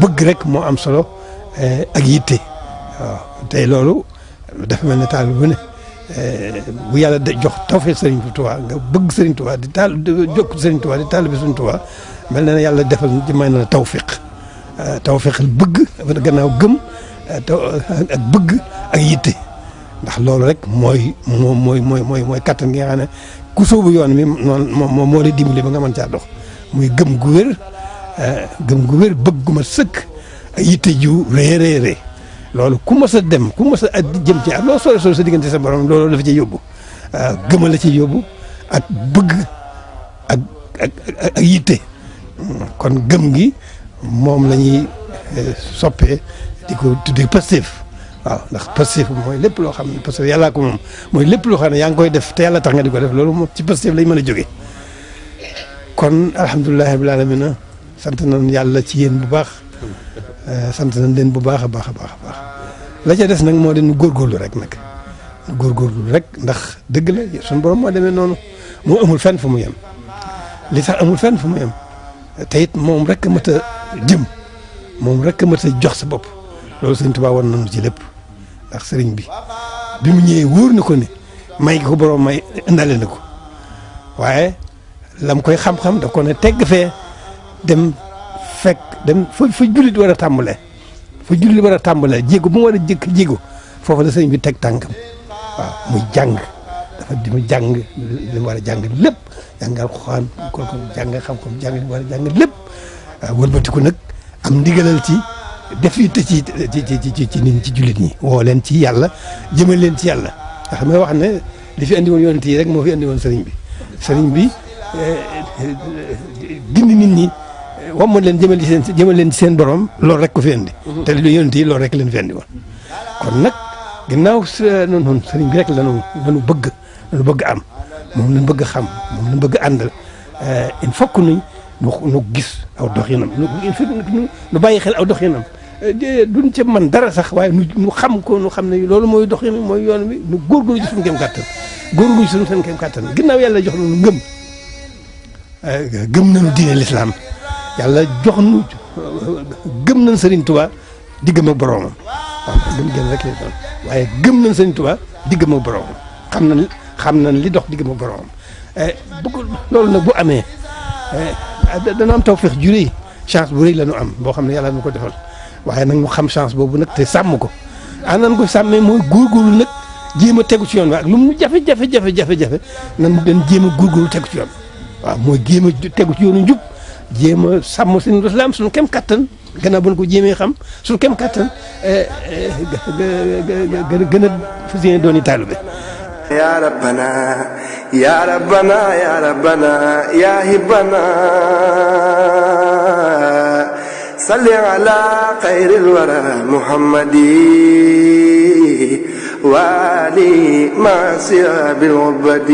bëgg rek moo am solo ak yitte waaw tey loolu dafa mel ne taal bu ne bu yàlla jox tawfeex Serigne Touba nga bëgg Serigne Touba di taal jokk Serigne Touba di taal bi Serigne Touba mel na ne yàlla defal may na tawfeex tawfeexal bëgg gannaaw gëm ak bëgg ak yitte ndax loolu rek mooy kattan gi nga xam ne ku sóobu yoon mi noonu moo lay dimbali ba nga mën caa dox muy gëm gu wér bëgg gu ma sëkk ak yitte ju rëy loolu ku mës a dem ku mës a jëm ci loo sore sa diggante sa borom loolu dafa ci yóbbu gëma la ci yóbbu ak bëgg ak yitte kon gëm gi moom la ñuy soppee di ko tuddee Pastef waaw ndax Pastef mooy lépp loo xam ne parce que yàllaa ko moom mooy lépp loo xam ne yaa ngi koy def te yàlla tax nga di ko def loolu moom ci Pastef lañ mën a jógee kon alhamdulilah rabbil alamin sant nañ yàlla ci yéen bu baax sant nañ leen bu baax a baax la ca des nag moo di nu góorgóorlu rek ndax dëgg la suñu borom moo demee noonu moo amul fenn fu mu yem li tax amul fenn fu mu yem te it moom rek a mat a jëm moom rek a mat a jox sa bopp loolu sëñ Tuubaa war nañu ci lépp ndax sëriñ bi mu ñëwee wóor na ko ne may ko borom may indale na ko waaye lam koy xam-xam da ko ne tegg fee dem fa jullit war a tàmbalee jéego bu mu war a jëkk jéego foofu la sëriñ bi teg tànkam waaw muy jàng dafa di mu jàng li mu war a jàng lépp jàngal Alxuraan ko jàng xam-xam jàng li mu war a jàng lépp wëlbatiku nag am ndigalal ci def yitte ci nit ñi ci jullit ñi woo leen ci yàlla jëmal leen ci yàlla nga xam ne wax ne li fi andi woon yonent yi rek moo fi andi woon sëriñ bi gindi nit ñi wamma leen jëmal leen ci seen borom loolu rek ko fi andi te lu yonent yi loolu rek leen fi andi woon kon nag ginnaaw noonu sëriñ bi rek lanu bëgg am moom lañ bëgg xam moom lañ bëgg àndal il faut que nu gis aw doxinam nu bàyyi xel aw doxinam duñ ca man dara sax waaye nu xam ko nu xam ne loolu mooy doxin mooy yoon bi nu góorgóorlu ci suñu kéem kàttan ginnaaw yàlla jox nañu gëm nañu diine lislaam yàlla jox nu gëm nañ Serigne Touba diggam ak boroomam waaw gëm rek lay doon waaye gëm nañ Serigne Touba diggam ak boroomam xam nañ li dox diggam ak boroomam loolu nag bu amee dana am tawfeex ju rëy chance bu rëy la ñu am boo xam ne yàlla nu ko defal waaye nag ñu xam chance boobu nag te sàmm ko nan ko sàmmee mooy góorgóorlu nag jéem a tegu ci yoon waaye ak lu mu jafe-jafe nan den jéem a góorgóorlu tegu ci yoon waaw mooy jéem a tegu ci yoonu njub jéem a sàmm suñu lislaam suñu kem kattan gannaaw bu ñu ko jéemee xam suñu kem kattan gën a fas yéene doon taalibe يا ربنا يا ربنا يا ربنا يا هبنا صل على خير الورى محمد وآله مع صياب العبد